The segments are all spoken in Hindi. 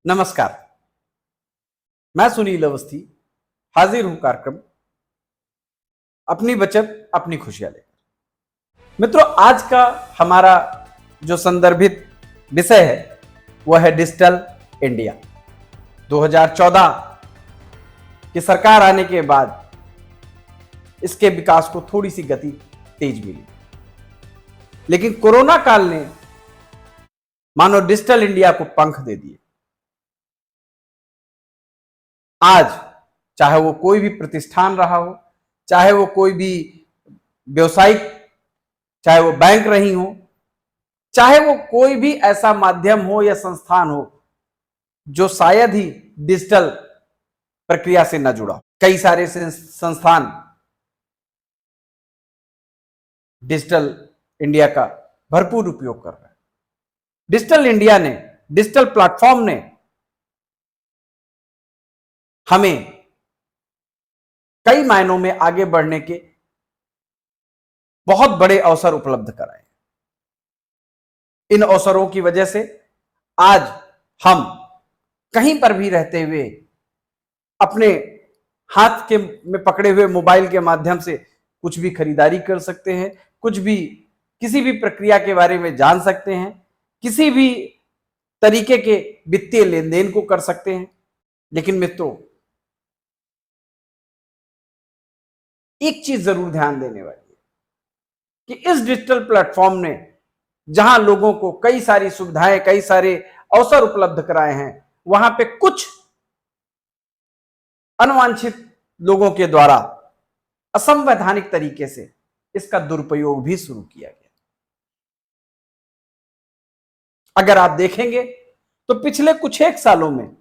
नमस्कार। मैं सुनील अवस्थी हाजिर हूं कार्यक्रम अपनी बचत अपनी खुशियां लेकर। मित्रों, आज का हमारा जो संदर्भित विषय है वह है डिजिटल इंडिया। 2014 की सरकार आने के बाद इसके विकास को थोड़ी सी गति तेज मिली, लेकिन कोरोना काल ने मानो डिजिटल इंडिया को पंख दे दिए। आज चाहे वो कोई भी प्रतिष्ठान रहा हो, चाहे वो कोई भी व्यवसायिक, चाहे वो बैंक रही हो, चाहे वो कोई भी ऐसा माध्यम हो या संस्थान हो जो शायद ही डिजिटल प्रक्रिया से न जुड़ा, कई सारे संस्थान डिजिटल इंडिया का भरपूर उपयोग कर रहे हैं। डिजिटल इंडिया ने, डिजिटल प्लेटफॉर्म ने हमें कई मायनों में आगे बढ़ने के बहुत बड़े अवसर उपलब्ध कराए। इन अवसरों की वजह से आज हम कहीं पर भी रहते हुए अपने हाथ के में पकड़े हुए मोबाइल के माध्यम से कुछ भी खरीदारी कर सकते हैं, कुछ भी किसी भी प्रक्रिया के बारे में जान सकते हैं, किसी भी तरीके के वित्तीय लेन देन को कर सकते हैं। लेकिन मित्रों, एक चीज जरूर ध्यान देने वाली है कि इस डिजिटल प्लेटफॉर्म ने जहां लोगों को कई सारी सुविधाएं, कई सारे अवसर उपलब्ध कराए हैं, वहां पे कुछ अनवांछित लोगों के द्वारा असंवैधानिक तरीके से इसका दुरुपयोग भी शुरू किया गया। अगर आप देखेंगे तो पिछले कुछ एक सालों में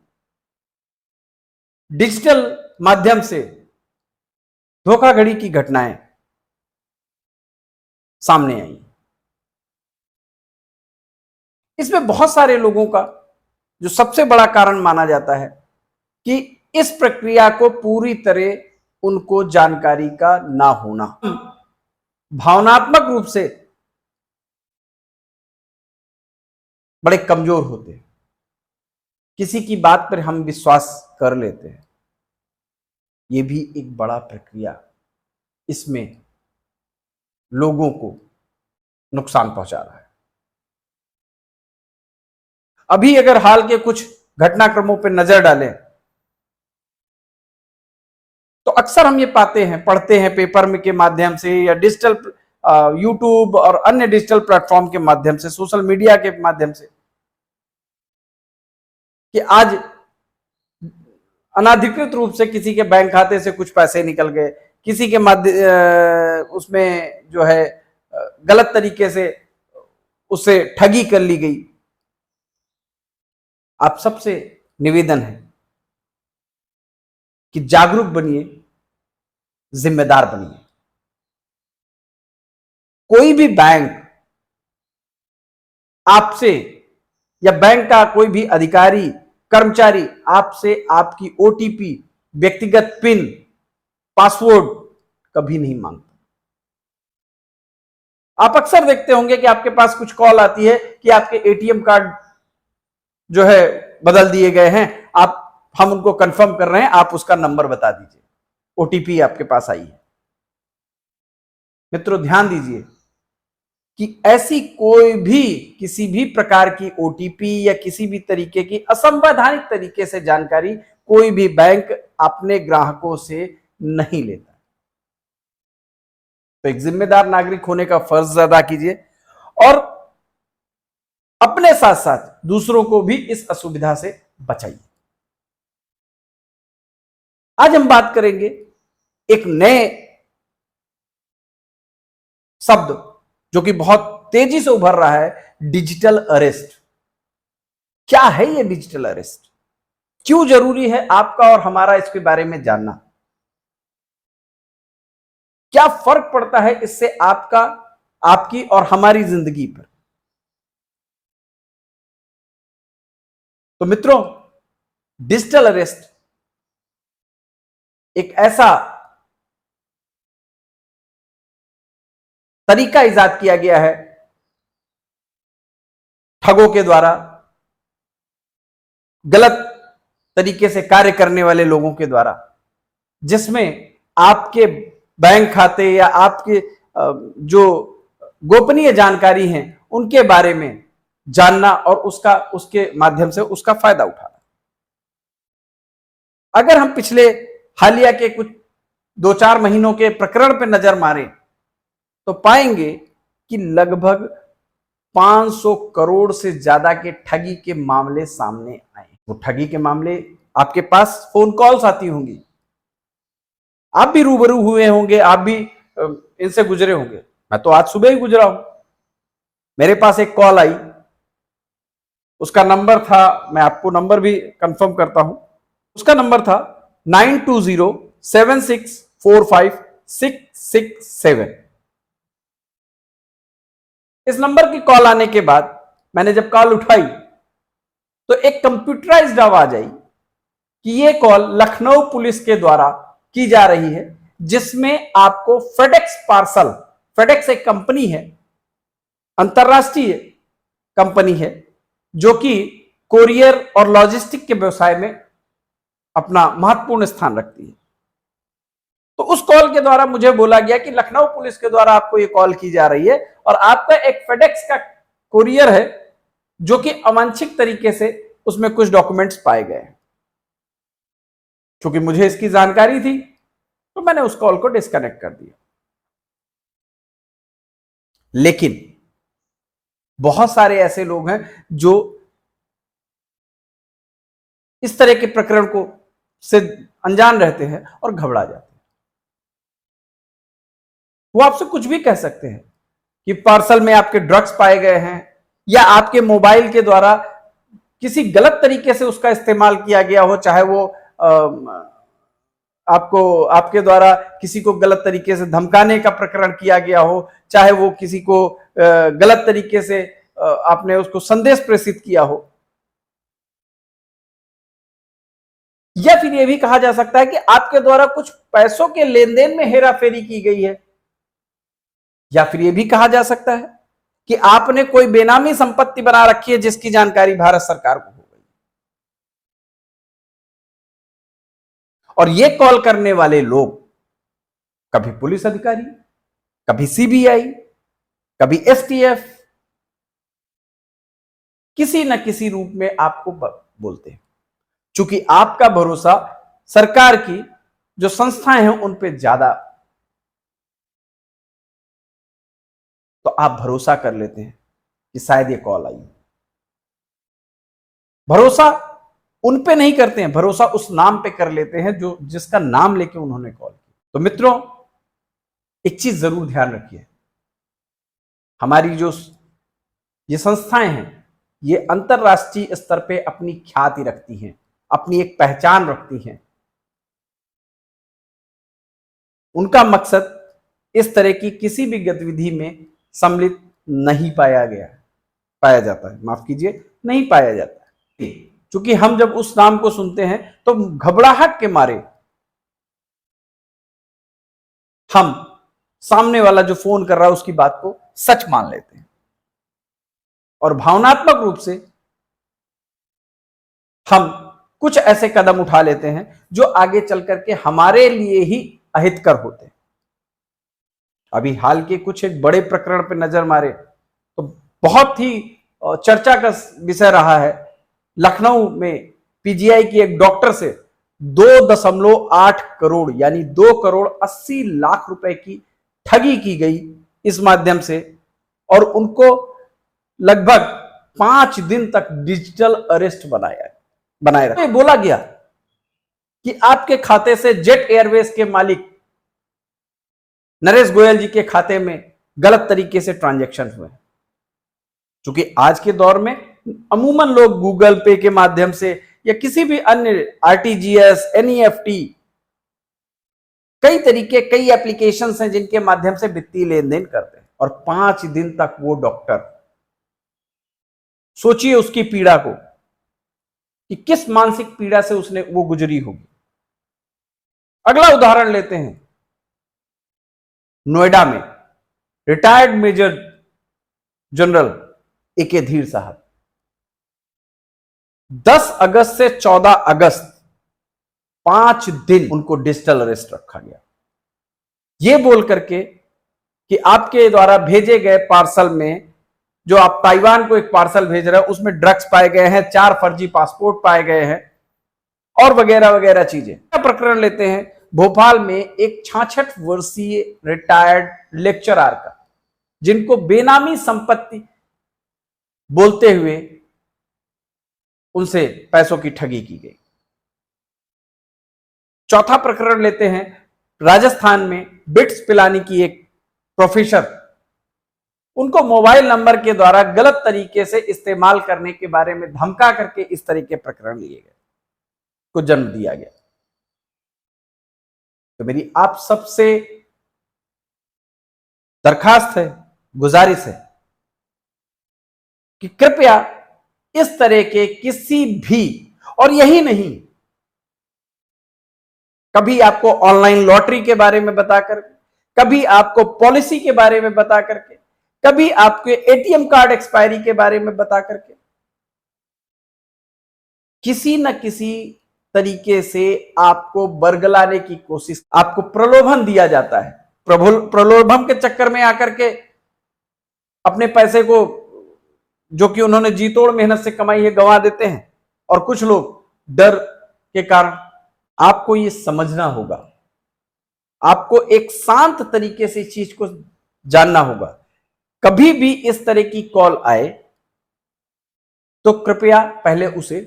डिजिटल माध्यम से धोखाधड़ी की घटनाएं सामने आई। इसमें बहुत सारे लोगों का जो सबसे बड़ा कारण माना जाता है कि इस प्रक्रिया को पूरी तरह उनको जानकारी का ना होना। भावनात्मक रूप से बड़े कमजोर होते हैं, किसी की बात पर हम विश्वास कर लेते हैं। यह भी एक बड़ा प्रक्रिया इसमें लोगों को नुकसान पहुंचा रहा है। अभी अगर हाल के कुछ घटनाक्रमों पर नजर डालें तो अक्सर हम ये पाते हैं, पढ़ते हैं पेपर में के माध्यम से या डिजिटल यूट्यूब और अन्य डिजिटल प्लेटफॉर्म के माध्यम से, सोशल मीडिया के माध्यम से, कि आज अनाधिकृत रूप से किसी के बैंक खाते से कुछ पैसे निकल गए, किसी के उसमें जो है गलत तरीके से उससे ठगी कर ली गई। आप सबसे निवेदन है कि जागरूक बनिए, जिम्मेदार बनिए। कोई भी बैंक आपसे या बैंक का कोई भी अधिकारी, कर्मचारी आपसे आपकी ओटीपी, व्यक्तिगत पिन, पासवर्ड कभी नहीं मांगता। आप अक्सर देखते होंगे कि आपके पास कुछ कॉल आती है कि आपके एटीएम कार्ड जो है बदल दिए गए हैं, हम उनको कंफर्म कर रहे हैं, आप उसका नंबर बता दीजिए, ओटीपी आपके पास आई है। मित्रों, ध्यान दीजिए कि ऐसी कोई भी किसी भी प्रकार की ओटीपी या किसी भी तरीके की असंवैधानिक तरीके से जानकारी कोई भी बैंक अपने ग्राहकों से नहीं लेता। तो एक जिम्मेदार नागरिक होने का फर्ज अदा कीजिए और अपने साथ साथ दूसरों को भी इस असुविधा से बचाइए। आज हम बात करेंगे एक नए शब्द जो कि बहुत तेजी से उभर रहा है, डिजिटल अरेस्ट। क्या है ये डिजिटल अरेस्ट? क्यों जरूरी है आपका और हमारा इसके बारे में जानना? क्या फर्क पड़ता है इससे आपका, आपकी और हमारी जिंदगी पर? तो मित्रों, डिजिटल अरेस्ट एक ऐसा तरीका इजाद किया गया है ठगों के द्वारा, गलत तरीके से कार्य करने वाले लोगों के द्वारा, जिसमें आपके बैंक खाते या आपके जो गोपनीय जानकारी हैं उनके बारे में जानना और उसके माध्यम से उसका फायदा उठाना। अगर हम पिछले हालिया के कुछ 2-4 महीनों के प्रकरण पर नजर मारें तो पाएंगे कि लगभग 500 करोड़ से ज्यादा के ठगी के मामले सामने आए। वो ठगी के मामले आपके पास फोन कॉल्स आती होंगी, आप भी रूबरू हुए होंगे, आप भी इनसे गुजरे होंगे। मैं तो आज सुबह ही गुजरा हूं। मेरे पास एक कॉल आई, उसका नंबर था, मैं आपको नंबर भी कंफर्म करता हूं, उसका नंबर था 9207645667। इस नंबर की कॉल आने के बाद मैंने जब कॉल उठाई तो एक कंप्यूटराइज्ड आवाज आई कि यह कॉल लखनऊ पुलिस के द्वारा की जा रही है, जिसमें आपको फेडेक्स पार्सल, फेडेक्स एक कंपनी है, अंतरराष्ट्रीय कंपनी है जो कि कोरियर और लॉजिस्टिक के व्यवसाय में अपना महत्वपूर्ण स्थान रखती है। तो उस कॉल के द्वारा मुझे बोला गया कि लखनऊ पुलिस के द्वारा आपको यह कॉल की जा रही है और आपका एक फेडेक्स का कोरियर है जो कि अवांछित तरीके से उसमें कुछ डॉक्यूमेंट्स पाए गए हैं। क्योंकि मुझे इसकी जानकारी थी तो मैंने उस कॉल को डिस्कनेक्ट कर दिया। लेकिन बहुत सारे ऐसे लोग हैं जो इस तरह के प्रकरण को से अनजान रहते हैं और घबरा जाते हैं। वो आपसे कुछ भी कह सकते हैं कि पार्सल में आपके ड्रग्स पाए गए हैं या आपके मोबाइल के द्वारा किसी गलत तरीके से उसका इस्तेमाल किया गया हो, चाहे वो आपके द्वारा किसी को गलत तरीके से धमकाने का प्रकरण किया गया हो, चाहे वो किसी को गलत तरीके से आपने उसको संदेश प्रेषित किया हो, या फिर यह भी कहा जा सकता है कि आपके द्वारा कुछ पैसों के लेन देन में हेराफेरी की गई है, या फिर यह भी कहा जा सकता है कि आपने कोई बेनामी संपत्ति बना रखी है जिसकी जानकारी भारत सरकार को हो गई। और ये कॉल करने वाले लोग कभी पुलिस अधिकारी, कभी सीबीआई, कभी एसटीएफ, किसी न किसी रूप में आपको बोलते हैं। चूंकि आपका भरोसा सरकार की जो संस्थाएं हैं उन पे ज्यादा, तो आप भरोसा कर लेते हैं कि शायद ये कॉल आई। भरोसा उन पे नहीं करते हैं, भरोसा उस नाम पे कर लेते हैं जो जिसका नाम लेके उन्होंने कॉल की। तो मित्रों, एक चीज जरूर ध्यान रखिए, हमारी जो ये संस्थाएं हैं ये अंतरराष्ट्रीय स्तर पे अपनी ख्याति रखती हैं, अपनी एक पहचान रखती हैं। उनका मकसद इस तरह की किसी भी गतिविधि में सम्मिलित नहीं पाया जाता है, माफ कीजिए, नहीं पाया जाता है। क्योंकि हम जब उस नाम को सुनते हैं तो घबराहट के मारे हम सामने वाला जो फोन कर रहा है उसकी बात को सच मान लेते हैं और भावनात्मक रूप से हम कुछ ऐसे कदम उठा लेते हैं जो आगे चल करके हमारे लिए ही अहितकर होते हैं। अभी हाल के कुछ एक बड़े प्रकरण पर नजर मारे तो बहुत ही चर्चा का विषय रहा है। लखनऊ में पीजीआई की एक डॉक्टर से 2.8 करोड़ यानी 2,80,00,000 रुपए की ठगी की गई इस माध्यम से, और उनको लगभग 5 दिन तक डिजिटल अरेस्ट बनाए रखा। बोला गया कि आपके खाते से जेट एयरवेज के मालिक नरेश गोयल जी के खाते में गलत तरीके से ट्रांजैक्शन हुए। क्योंकि आज के दौर में अमूमन लोग गूगल पे के माध्यम से या किसी भी अन्य आरटीजीएस, एनईएफटी, कई तरीके, कई एप्लीकेशंस हैं जिनके माध्यम से वित्तीय लेन देन करते हैं। और 5 दिन तक वो डॉक्टर, सोचिए उसकी पीड़ा को कि किस मानसिक पीड़ा से उसने वो गुजरी होगी। अगला उदाहरण लेते हैं, नोएडा में रिटायर्ड मेजर जनरल एके धीर साहब, 10 अगस्त से 14 अगस्त 5 दिन उनको डिजिटल अरेस्ट रखा गया, यह बोल करके कि आपके द्वारा भेजे गए पार्सल में, जो आप ताइवान को एक पार्सल भेज रहे हैं, उसमें ड्रग्स पाए गए हैं, 4 फर्जी पासपोर्ट पाए गए हैं और वगैरह वगैरह चीजें। प्रकरण लेते हैं भोपाल में एक 66 वर्षीय रिटायर्ड लेक्चरर का, जिनको बेनामी संपत्ति बोलते हुए उनसे पैसों की ठगी की गई। चौथा प्रकरण लेते हैं राजस्थान में बिट्स पिलानी की एक प्रोफेसर, उनको मोबाइल नंबर के द्वारा गलत तरीके से इस्तेमाल करने के बारे में धमका करके इस तरह के प्रकरण लिए गए, को जन्म दिया गया। तो मेरी आप सबसे दरखास्त है, गुजारिश है कि कृपया इस तरह के किसी भी, और यही नहीं, कभी आपको ऑनलाइन लॉटरी के बारे में बताकर, कभी आपको पॉलिसी के बारे में बता करके, कभी आपके एटीएम कार्ड एक्सपायरी के बारे में बता करके, किसी न किसी तरीके से आपको बरगलाने की कोशिश, आपको प्रलोभन दिया जाता है। प्रलोभन के चक्कर में आकर के अपने पैसे को, जो कि उन्होंने जी तोड़ मेहनत से कमाई है, गंवा देते हैं। और कुछ लोग डर के कारण, आपको यह समझना होगा, आपको एक शांत तरीके से इस चीज को जानना होगा। कभी भी इस तरह की कॉल आए तो कृपया पहले उसे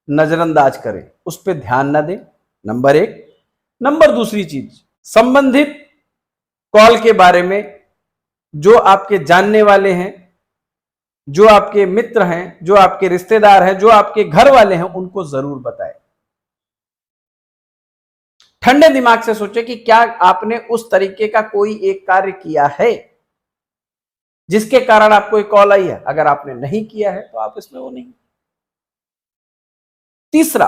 नजरअंदाज करें, उस पर ध्यान ना दें, नंबर 1। नंबर दूसरी चीज, संबंधित कॉल के बारे में जो आपके जानने वाले हैं, जो आपके मित्र हैं, जो आपके रिश्तेदार हैं, जो आपके घर वाले हैं, उनको जरूर बताएं। ठंडे दिमाग से सोचें कि क्या आपने उस तरीके का कोई एक कार्य किया है जिसके कारण आपको एक कॉल आई है। अगर आपने नहीं किया है तो आप इसमें वो नहीं। तीसरा,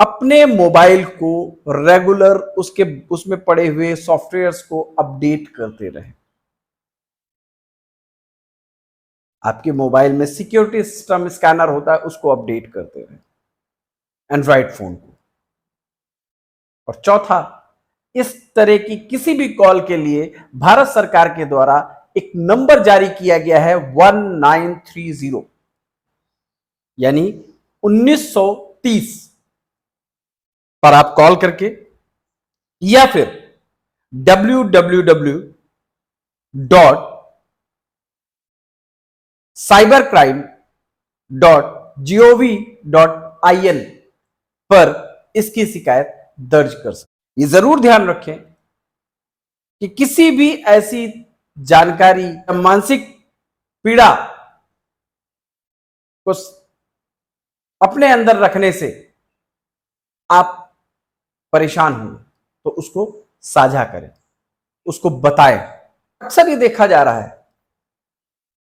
अपने मोबाइल को रेगुलर उसमें पड़े हुए सॉफ्टवेयर्स को अपडेट करते रहें। आपके मोबाइल में सिक्योरिटी सिस्टम स्कैनर होता है, उसको अपडेट करते रहें, एंड्रॉइड फोन को। और चौथा, इस तरह की किसी भी कॉल के लिए भारत सरकार के द्वारा एक नंबर जारी किया गया है 1930, यानी 1930 पर आप कॉल करके, या फिर www.cybercrime.gov.in पर इसकी शिकायत दर्ज कर सकते। ये जरूर ध्यान रखें कि किसी भी ऐसी जानकारी, मानसिक पीड़ा को अपने अंदर रखने से आप परेशान हों तो उसको साझा करें, उसको बताएं। अक्सर ये देखा जा रहा है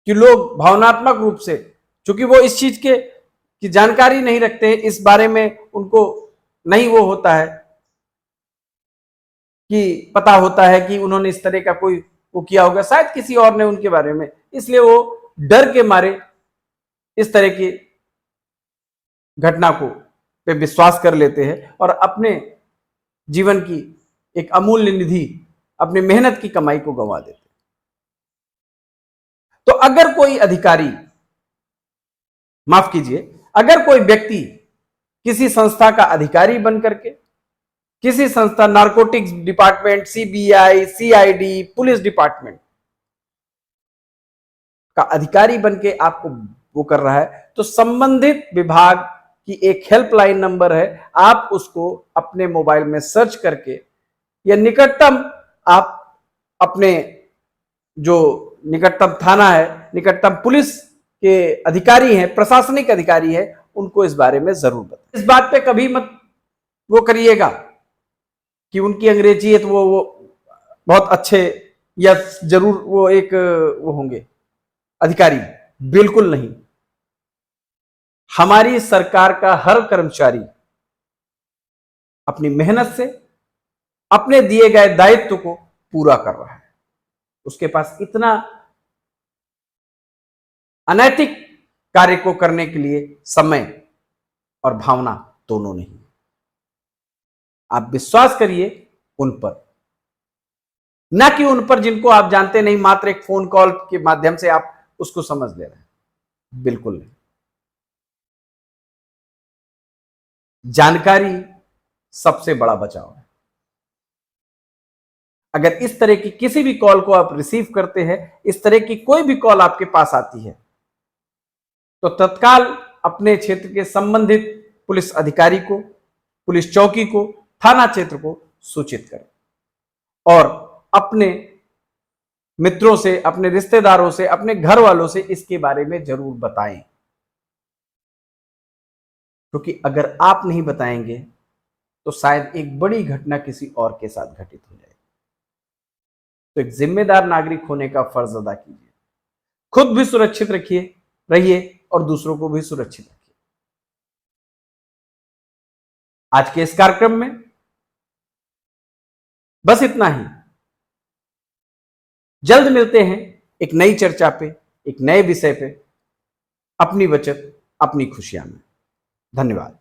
कि लोग भावनात्मक रूप से, चूंकि वो इस चीज की जानकारी नहीं रखते, इस बारे में उनको नहीं वो होता है कि पता होता है कि उन्होंने इस तरह का कोई वो किया होगा, शायद किसी और ने उनके बारे में, इसलिए वो डर के मारे इस तरह की घटना को पे विश्वास कर लेते हैं और अपने जीवन की एक अमूल्य निधि, अपनी मेहनत की कमाई को गंवा देते हैं। तो अगर कोई अधिकारी, माफ कीजिए, अगर कोई व्यक्ति किसी संस्था का अधिकारी बन करके, किसी संस्था, narcotics department, CBI, CID, police department का अधिकारी बन के आपको वो कर रहा है, तो संबंधित विभाग की एक हेल्पलाइन नंबर है, आप उसको अपने मोबाइल में सर्च करके, या निकटतम आप अपने जो निकटतम थाना है, निकटतम पुलिस के अधिकारी हैं, प्रशासनिक अधिकारी हैं, उनको इस बारे में जरूर बताएं। इस बात पे कभी मत वो करिएगा कि उनकी अंग्रेजी है तो वो बहुत अच्छे या जरूर वो एक वो होंगे अधिकारी, बिल्कुल नहीं। हमारी सरकार का हर कर्मचारी अपनी मेहनत से अपने दिए गए दायित्व को पूरा कर रहा है। उसके पास इतना अनैतिक कार्य को करने के लिए समय और भावना दोनों नहीं। आप विश्वास करिए उन पर, ना कि उन पर जिनको आप जानते नहीं, मात्र एक फोन कॉल के माध्यम से आप उसको समझ ले रहे हैं। बिल्कुल नहीं। जानकारी सबसे बड़ा बचाव है। अगर इस तरह की किसी भी कॉल को आप रिसीव करते हैं, इस तरह की कोई भी कॉल आपके पास आती है, तो तत्काल अपने क्षेत्र के संबंधित पुलिस अधिकारी को, पुलिस चौकी को, थाना क्षेत्र को सूचित करें और अपने मित्रों से, अपने रिश्तेदारों से, अपने घर वालों से इसके बारे में जरूर बताएं। क्योंकि अगर आप नहीं बताएंगे तो शायद एक बड़ी घटना किसी और के साथ घटित हो जाए। तो एक जिम्मेदार नागरिक होने का फर्ज अदा कीजिए। खुद भी सुरक्षित रहिए और दूसरों को भी सुरक्षित रखिए। आज के इस कार्यक्रम में बस इतना ही। जल्द मिलते हैं एक नई चर्चा पे, एक नए विषय पे। अपनी बचत अपनी खुशियां में। धन्यवाद।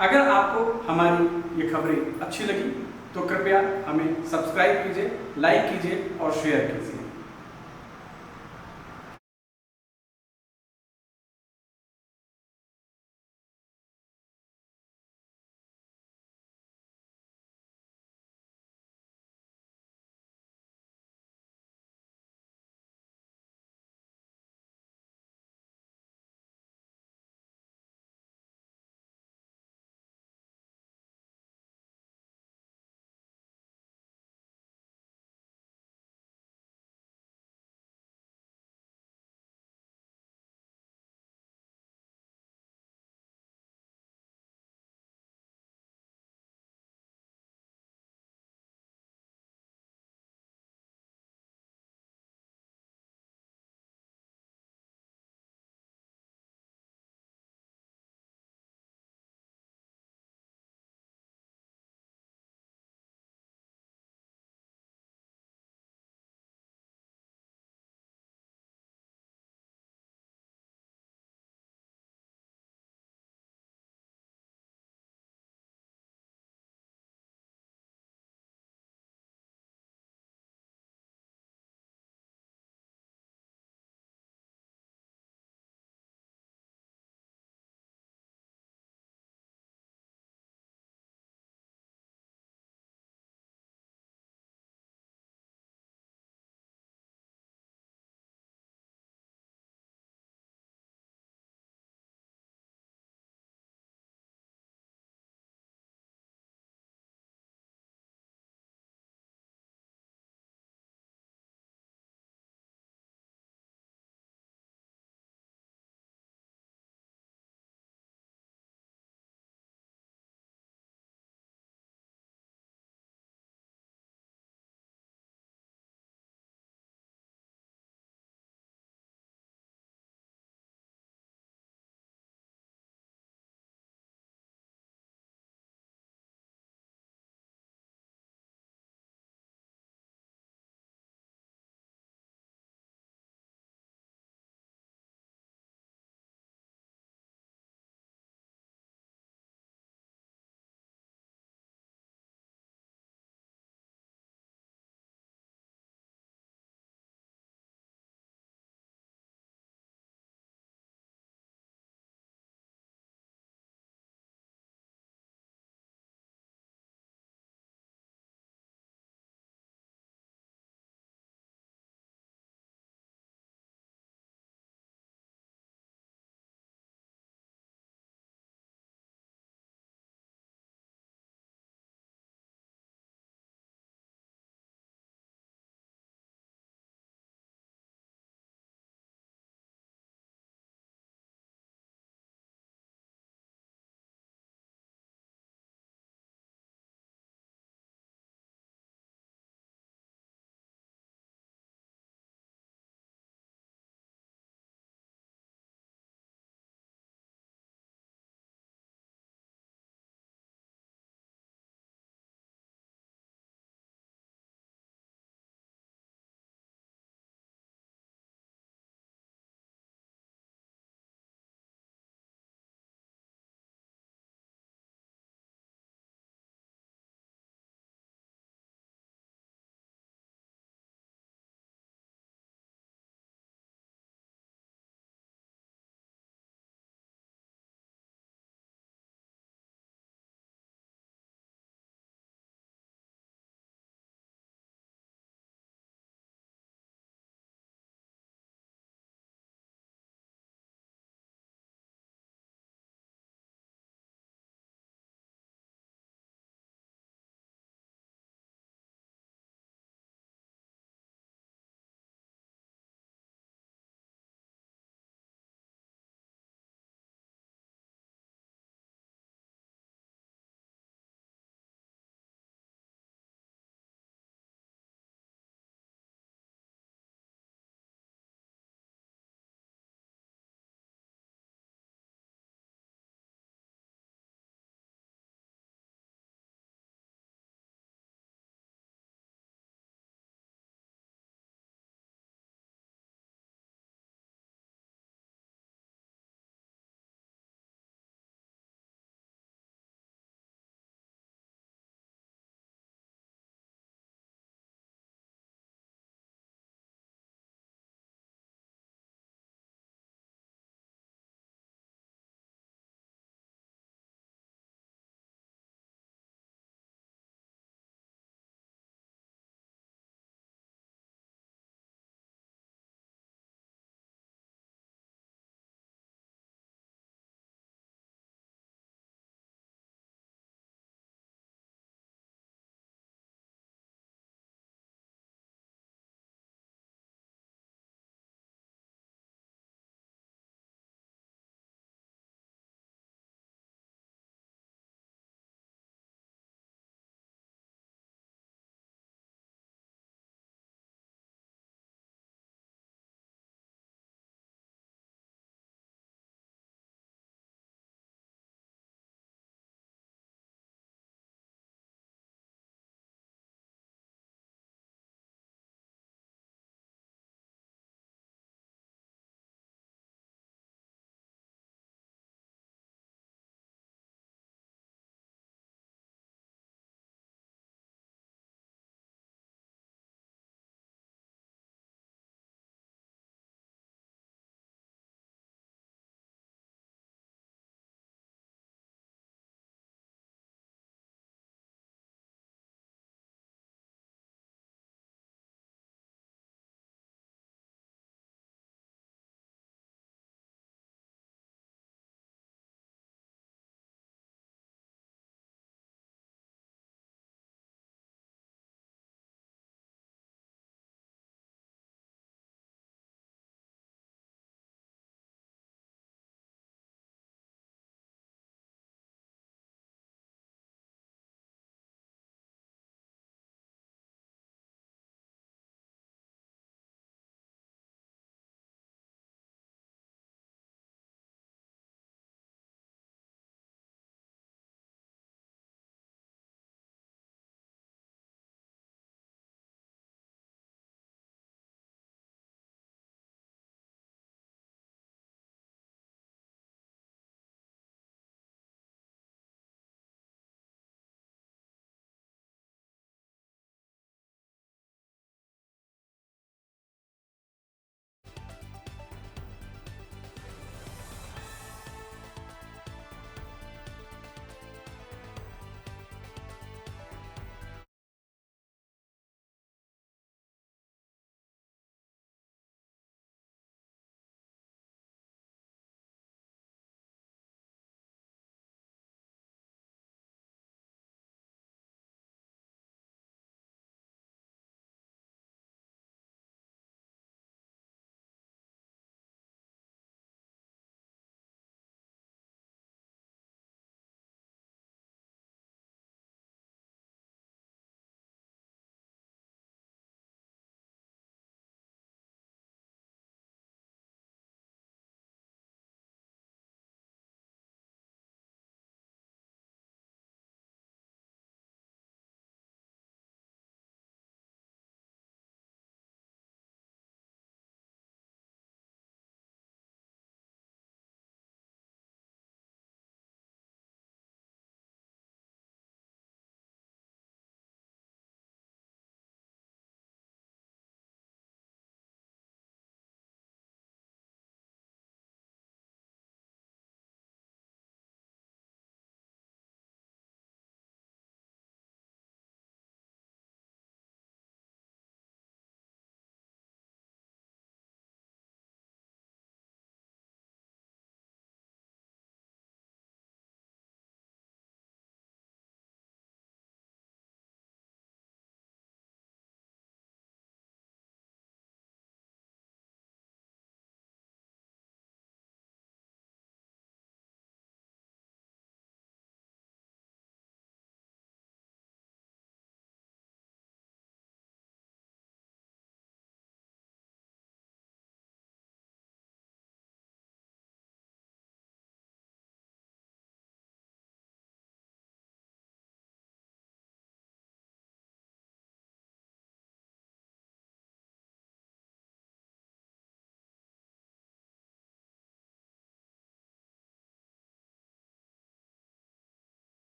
अगर आपको हमारी ये खबरें अच्छी लगी तो कृपया हमें सब्सक्राइब कीजिए, लाइक कीजिए और शेयर कीजिए।